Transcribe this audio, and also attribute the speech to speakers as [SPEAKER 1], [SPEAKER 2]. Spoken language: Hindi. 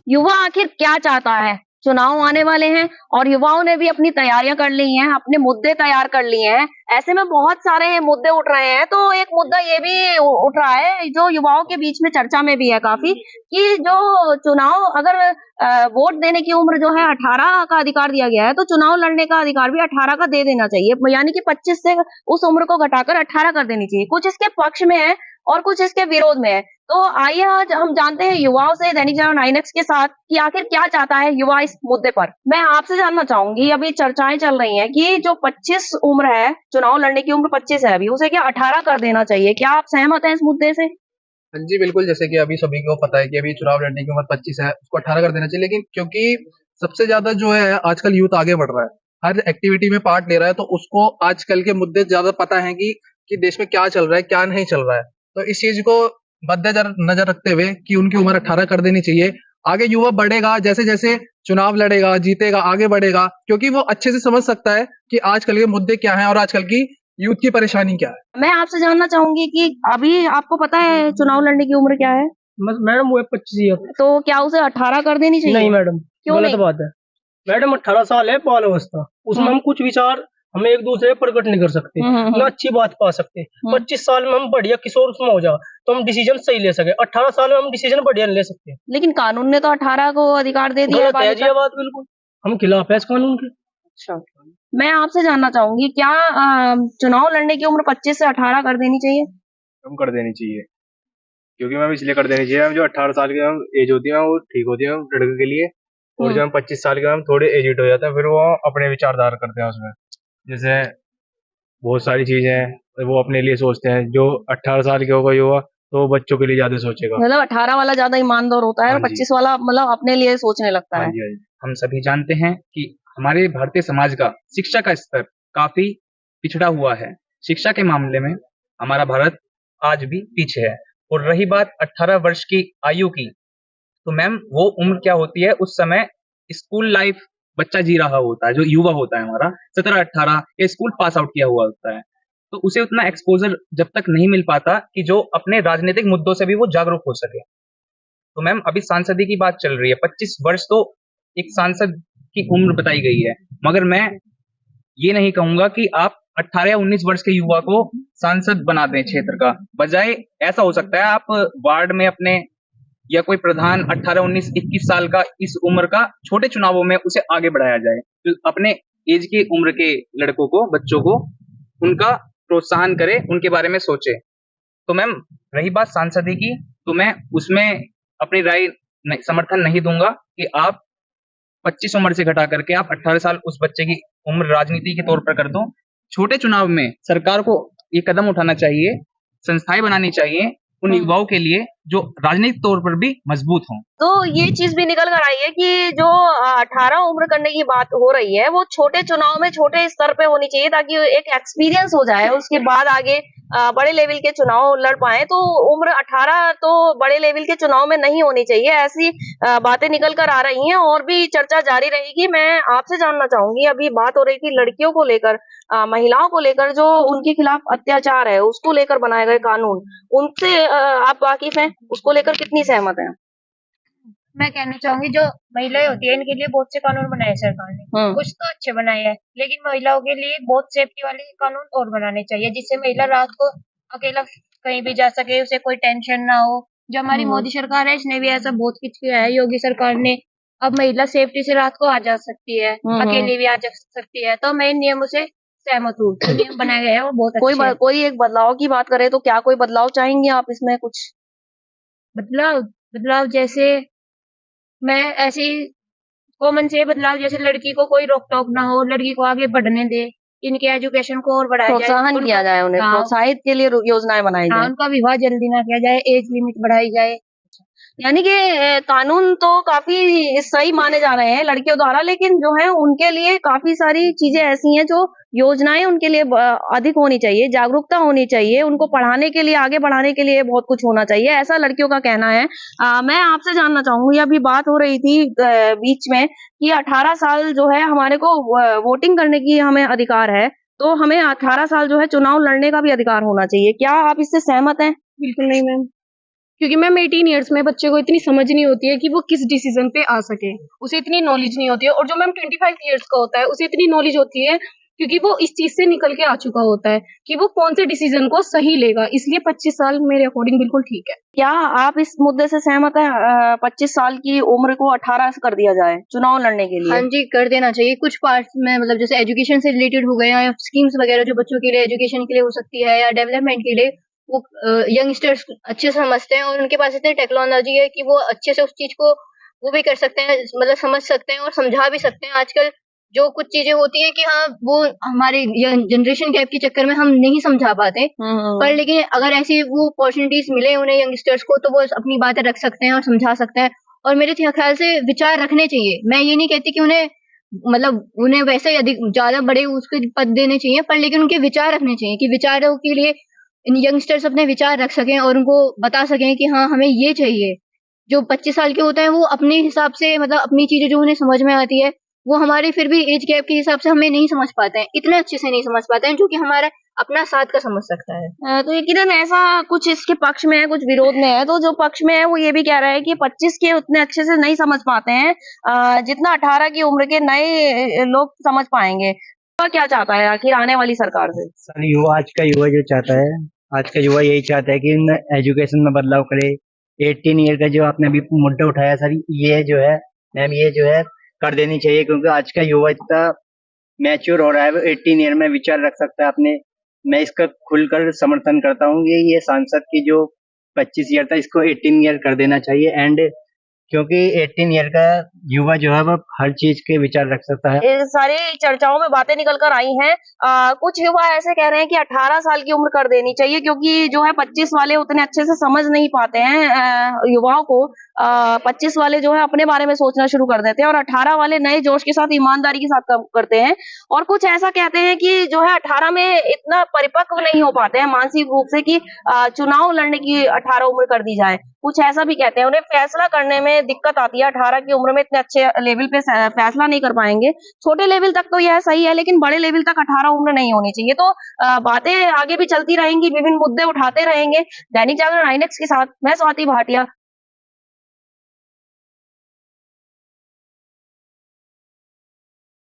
[SPEAKER 1] युवा आखिर क्या चाहता है? चुनाव आने वाले हैं और युवाओं ने भी अपनी तैयारियां कर ली हैं, अपने मुद्दे तैयार कर लिए हैं। ऐसे में बहुत सारे मुद्दे उठ रहे हैं, तो एक मुद्दा ये भी उठ रहा है जो युवाओं के बीच में चर्चा में भी है काफी, कि जो चुनाव अगर वोट देने की उम्र जो है 18 का अधिकार दिया गया है, तो चुनाव लड़ने का अधिकार भी 18 का दे देना चाहिए, यानी कि 25 से उस उम्र को घटाकर 18 कर देनी चाहिए। कुछ इसके पक्ष में है और कुछ इसके विरोध में है। तो आइए आज हम जानते हैं युवाओं से दैनिक जागरण 9X के साथ कि आखिर क्या चाहता है युवा इस मुद्दे पर। मैं आपसे जानना चाहूंगी, अभी चर्चाएं चल रही हैं कि जो 25 उम्र है, चुनाव लड़ने की उम्र 25 है अभी, उसे क्या 18 कर देना चाहिए? क्या आप सहमत हैं इस मुद्दे से?
[SPEAKER 2] हाँ जी, बिल्कुल। जैसे कि अभी सभी को पता है कि अभी चुनाव लड़ने की उम्र 25 है, उसको 18 कर देना चाहिए। लेकिन क्योंकि सबसे ज्यादा जो है आजकल यूथ आगे बढ़ रहा है, हर एक्टिविटी में पार्ट ले रहा है, तो उसको आजकल के मुद्दे ज्यादा पता है कि देश में क्या चल रहा है, क्या नहीं चल रहा है। तो इस चीज को मद्देनजर नजर रखते हुए कि उनकी उम्र 18 कर देनी चाहिए। आगे युवा बढ़ेगा, जैसे जैसे चुनाव लड़ेगा, जीतेगा, आगे बढ़ेगा, क्योंकि वो अच्छे से समझ सकता है कि आजकल के मुद्दे क्या हैं और आजकल की यूथ की परेशानी क्या है।
[SPEAKER 1] मैं आपसे जानना चाहूंगी कि अभी आपको पता है चुनाव लड़ने की उम्र क्या है?
[SPEAKER 3] मैडम वो 25
[SPEAKER 1] तो क्या उसे 18 कर देनी चाहिए?
[SPEAKER 3] नहीं मैडम,
[SPEAKER 1] क्यों
[SPEAKER 3] गलत
[SPEAKER 1] नहीं?
[SPEAKER 3] बात है। मैडम 18 साल है बाल अवस्था, उसमें हम कुछ विचार हम एक दूसरे प्रकट नहीं कर सकते, ना अच्छी बात पा सकते। 25 साल में हम बढ़िया किशोर उसमें हो जाओ तो हम डिसीजन सही ले सके, 18 साल में हम डिसीजन बढ़िया नहीं ले सकते।
[SPEAKER 1] लेकिन कानून ने तो 18 को अधिकार दे दिया है
[SPEAKER 3] गलत है जी ये बात, बिल्कुल हम खिलाफ है इस कानून के।
[SPEAKER 1] अच्छा, मैं आपसे जानना चाहूंगी क्या चुनाव लड़ने की उम्र 25 से 18 कर देनी चाहिए?
[SPEAKER 4] कम कर देनी चाहिए, क्योंकि मैम इसलिए कर देनी चाहिए, हम जो 18 साल की हम एज होती है वो ठीक होती है लड़के के लिए। और जब हम 25 साल के हम थोड़े एजिड हो जाते हैं, फिर वो अपने विचारधारा करते हैं उसमें। जैसे बहुत सारी चीजें हैं वो अपने लिए सोचते हैं। जो 18 साल के होगा युवा तो वो बच्चों के लिए ज्यादा सोचेगा।
[SPEAKER 1] मतलब 18 वाला ज्यादा ईमानदार होता है और
[SPEAKER 4] हाँ जी।
[SPEAKER 1] 25 वाला मतलब अपने लिए सोचने लगता
[SPEAKER 4] हाँ
[SPEAKER 1] है।
[SPEAKER 4] जी, हाँ जी।
[SPEAKER 5] हम सभी जानते हैं कि हमारे भारतीय समाज का शिक्षा का स्तर काफी पिछड़ा हुआ है। शिक्षा के मामले में हमारा भारत आज भी पीछे है। और रही बात 18 वर्ष की आयु की, तो मैम वो उम्र क्या होती है? उस समय स्कूल लाइफ बच्चा जी रहा होता है, जो युवा होता है हमारा 17-18 या स्कूल पास आउट किया हुआ होता है, तो उसे उतना एक्सपोजर जब तक नहीं मिल पाता कि जो अपने राजनीतिक मुद्दों से भी वो जागरूक हो सके। तो मैम अभी सांसदी की बात चल रही है, 25 वर्ष तो एक सांसद की उम्र बताई गई है, मगर मैं ये नहीं कहूंगा कि आप 18 या 19 वर्ष के युवा को सांसद बना दें क्षेत्र का। बजाय ऐसा हो सकता है आप वार्ड में अपने या कोई प्रधान 18, 19, 21 साल का इस उम्र का छोटे चुनावों में उसे आगे बढ़ाया जाए, तो अपने एज की उम्र के लड़कों को, बच्चों को उनका प्रोत्साहन करे, उनके बारे में सोचे। तो मैम रही बात सांसदी की, तो मैं उसमें अपनी राय समर्थन नहीं दूंगा कि आप 25 उम्र से घटा करके आप 18 साल उस बच्चे की उम्र राजनीति के तौर पर कर दो। छोटे चुनाव में सरकार को ये कदम उठाना चाहिए, संस्थाएं बनानी चाहिए उन युवाओं के लिए जो राजनीतिक तौर पर भी मजबूत हों।
[SPEAKER 1] तो ये चीज भी निकल कर आई है कि जो 18 उम्र करने की बात हो रही है वो छोटे चुनाव में छोटे स्तर पे होनी चाहिए, ताकि एक एक्सपीरियंस हो जाए, उसके बाद आगे बड़े लेवल के चुनाव लड़ पाए। तो उम्र 18 तो बड़े लेवल के चुनाव में नहीं होनी चाहिए, ऐसी बातें निकल कर आ रही हैं और भी चर्चा जारी रहेगी। मैं आपसे जानना चाहूंगी, अभी बात हो रही थी लड़कियों को लेकर, महिलाओं को लेकर, जो उनके खिलाफ अत्याचार है उसको लेकर बनाए गए कानून, उनसे आप वाकिफ हैं? उसको लेकर कितनी सहमत हैं?
[SPEAKER 6] मैं कहना चाहूंगी जो महिलाएं होती है इनके लिए बहुत से कानून बनाए सरकार ने, कुछ तो अच्छे बनाए हैं, लेकिन महिलाओं के लिए बहुत सेफ्टी वाले कानून और बनाने चाहिए, जिससे महिला रात को अकेला कहीं भी जा सके, उसे कोई टेंशन ना हो। जो हमारी मोदी सरकार है इसने भी ऐसा बहुत कुछ किया है, योगी सरकार ने। अब महिला सेफ्टी से रात को आ जा सकती है, अकेली भी आ जा सकती है। तो मैं इन नियमों से सहमत हूँ, जो नियम बनाए गए हैं वो बहुत अच्छे हैं।
[SPEAKER 1] कोई एक बदलाव की बात करें तो क्या कोई बदलाव चाहेंगे आप इसमें? कुछ
[SPEAKER 6] बदलाव जैसे मैं ऐसी कॉमन से बदलाव, जैसे लड़की को कोई रोक टोक ना हो, लड़की को आगे बढ़ने दे, इनके एजुकेशन को और बढ़ाया जाए,
[SPEAKER 1] प्रोत्साहन किया जाए, उन्हें प्रोत्साहित के लिए योजनाएं बनाई जाए,
[SPEAKER 6] उनका विवाह जल्दी ना किया जाए, एज लिमिट बढ़ाई जाए।
[SPEAKER 1] यानी कि कानून तो काफी सही माने जा रहे हैं लड़कियों द्वारा, लेकिन जो है उनके लिए काफी सारी चीजें ऐसी हैं जो योजनाएं उनके लिए अधिक होनी चाहिए, जागरूकता होनी चाहिए, उनको पढ़ाने के लिए, आगे बढ़ाने के लिए बहुत कुछ होना चाहिए, ऐसा लड़कियों का कहना है। मैं आपसे जानना चाहूंगी, अभी बात हो रही थी बीच में कि 18 साल जो है हमारे को वोटिंग करने की हमें अधिकार है, तो हमें 18 साल जो है चुनाव लड़ने का भी अधिकार होना चाहिए। क्या आप इससे सहमत हैं?
[SPEAKER 6] बिल्कुल नहीं मैम,
[SPEAKER 7] क्योंकि मैम 18 ईयर्स में बच्चे को इतनी समझ नहीं होती है कि वो किस डिसीजन पे आ सके, उसे इतनी नॉलेज नहीं होती है। और जो मैम 25 ईयर्स का होता है उसे इतनी नॉलेज होती है क्योंकि वो इस चीज से निकल के आ चुका होता है कि वो कौन से डिसीजन को सही लेगा, इसलिए 25 साल मेरे अकॉर्डिंग बिल्कुल ठीक है।
[SPEAKER 1] क्या आप इस मुद्दे से सहमत है 25 साल की उम्र को 18 कर दिया जाए चुनाव लड़ने के लिए?
[SPEAKER 8] हाँ जी, कर देना चाहिए। कुछ पार्ट्स में मतलब जैसे एजुकेशन से रिलेटेड हो गए या स्कीम्स वगैरह जो बच्चों के लिए एजुकेशन के लिए हो सकती है या डेवलपमेंट के लिए, वो यंगस्टर्स अच्छे से समझते हैं और उनके पास इतनी टेक्नोलॉजी है कि वो अच्छे से उस चीज को वो भी कर सकते हैं, मतलब समझ सकते हैं और समझा भी सकते हैं। आजकल जो कुछ चीजें होती हैं कि हाँ वो हमारे जनरेशन गैप के चक्कर में हम नहीं समझा पाते, पर लेकिन अगर ऐसी वो अपॉर्चुनिटीज मिले उन्हें यंगस्टर्स को, तो वो अपनी बातें रख सकते हैं और समझा सकते हैं। और मेरे ख्याल से विचार रखने चाहिए। मैं ये नहीं कहती कि उन्हें मतलब उन्हें वैसे अधिक ज्यादा बड़े उसके पद देने चाहिए, पर लेकिन उनके विचार रखने चाहिए कि विचारों के लिए इन यंगस्टर्स अपने विचार रख सकें और उनको बता सकें कि हाँ हमें ये चाहिए। जो 25 साल के होते हैं वो अपने हिसाब से मतलब अपनी चीजें जो उन्हें समझ में आती है वो हमारे फिर भी एज गैप के हिसाब से हमें नहीं समझ पाते हैं, इतने अच्छे से नहीं समझ पाते हैं जो कि हमारा अपना साथ का समझ सकता है।
[SPEAKER 1] तो यकीनन ऐसा कुछ इसके पक्ष में है, कुछ विरोध में है। तो जो पक्ष में है वो ये भी कह रहा है कि 25 के उतने अच्छे से नहीं समझ पाते हैं जितना 18 की उम्र के नए लोग समझ पाएंगे। तो क्या चाहता है आखिर आने वाली सरकार से?
[SPEAKER 9] सर युवा, आज का युवा जो चाहता है, आज का युवा यही चाहता है कि एजुकेशन में बदलाव करे। 18 ईयर का जो आपने अभी मुद्दा उठाया सर, ये जो है मैम, ये जो है कर देनी चाहिए, क्योंकि आज का युवा इतना मैच्योर हो रहा है, 18 ईयर में विचार रख सकता है अपने। मैं इसका खुलकर समर्थन करता हूँ। ये सांसद की जो 25 ईयर था इसको 18 ईयर कर देना चाहिए। एंड क्योंकि 18 ईयर का युवा जो है वो हर चीज के विचार रख सकता है।
[SPEAKER 1] ये सारी चर्चाओं में बातें निकल कर आई हैं। कुछ युवा ऐसे कह रहे हैं कि 18 साल की उम्र कर देनी चाहिए क्योंकि जो है 25 वाले उतने अच्छे से समझ नहीं पाते हैं युवाओं को। 25 वाले जो है अपने बारे में सोचना शुरू कर देते हैं और 18 वाले नए जोश के साथ, ईमानदारी के साथ काम करते हैं। और कुछ ऐसा कहते हैं कि जो है 18 में इतना परिपक्व नहीं हो पाते हैं मानसिक रूप से कि चुनाव लड़ने की 18 उम्र कर दी जाए। कुछ ऐसा भी कहते हैं, उन्हें फैसला करने में दिक्कत आती है। 18 की उम्र में इतने अच्छे लेवल पे फैसला नहीं कर पाएंगे। छोटे लेवल तक तो यह सही है, लेकिन बड़े लेवल तक 18 उम्र नहीं होनी चाहिए। तो बातें आगे भी चलती रहेंगी, विभिन्न मुद्दे उठाते रहेंगे। दैनिक जागरण INX के साथ मैं स्वाति भाटिया।